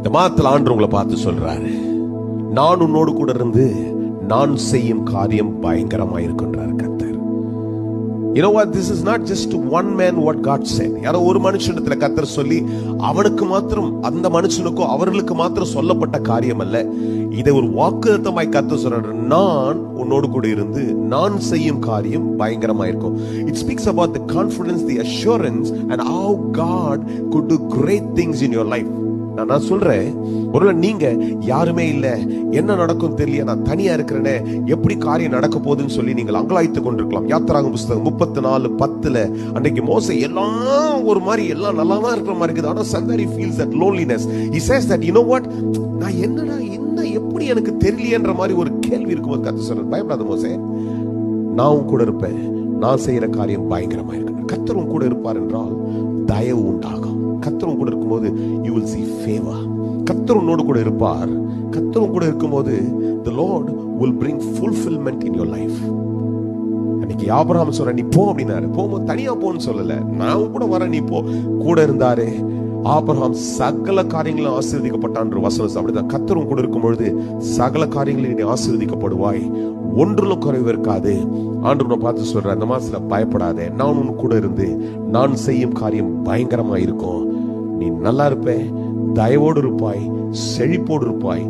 இந்த மாதத்தில் ஆண்டு உங்களை பார்த்து சொல்றாரு, நான் உன்னோடு கூட இருந்து நான் செய்யும் காரியம் பயங்கரமா இருக்குன்றார் கர்த்தர். You know what, this is not just one man what God said. யாரோ ஒரு மனுஷனிடத்துல கர்த்தர் சொல்லி அவனுக்கு மாத்திரம், அந்த மனுஷனுக்கோ அவர்களுக்கு மாத்திரம் சொல்லப்பட்ட காரியம் அல்ல. இதை ஒரு வாக்குத்தத்தமாய் கர்த்தர் சொல்றாரு, நான் உன்னோடு கூட இருந்து நான் செய்யும் காரியம் பயங்கரமா இருக்கும். It speaks about the confidence, the assurance and how God could do great things in your life. நான் சொல்றேன், ஒருவேளை நீங்க யாருமே இல்ல, என்ன நடக்கும் தெரியல, நான் தனியா இருக்கிறேனே, எப்படி காரியம் நடக்க போகுதுன்னு சொல்லி நீங்கள் அங்கலாய்த்து கொண்டிருக்கலாம். யாத்திராகமம் புத்தகம் 34:10 அன்னைக்கு மோசே எல்லாம் ஒரு மாதிரி எல்லாம் நல்லா தான் இருக்கிற மாதிரி இருக்குது. ஆனா somewhere he feels that loneliness. He says that, you know what, நான் என்னடா என்ன எப்படி எனக்கு தெரியலன்ற மாதிரி ஒரு கேள்வி இருக்கும்போது கர்த்தர் சொல்றார், பயப்படாத மோசே, நான் உன் கூட இருப்பேன், நான் செய்யற காரியம் பயங்கரமா இருக்கு. கர்த்தர் உன் கூட இருப்பார் என்றால் தயவு உண்டாகும். கர்த்தர் கூட இருக்கும்போது you will see favor. கர்த்தர் உன்னோடு கூட இருப்பார். கர்த்தர் கூட இருக்கும்போது the Lord will bring fulfillment in your life. அன்னைக்கு ஆபிரகாம் சொல்ற, நீ போ அப்படின்னாரு. போகும்போது தனியா போன்னு சொல்லல, நான் கூட வரேன், நீ போ. கூட இருந்தாரு. ஆபிரகாம் சகல காரியங்களும் ஆசீர்வதிக்கப்பட்டான் வசனம். அப்படிதான் கர்த்தர் கூட இருக்கும் பொழுது சகல காரியங்களில் நீ ஆசீர்வதிக்கப்படுவாய், ஒன்றிலும் குறைவு இருக்காது. ஆண்டவரை பார்த்து சொல்ற, அந்த மாசத்துல பயப்படாதே, நான் உன் கூட இருந்து நான் செய்யும் காரியம் பயங்கரமா இருக்கும். நீ நல்லா இருப்ப, தயவோடு இருப்பாய், செழிப்போடு இருப்பாய்.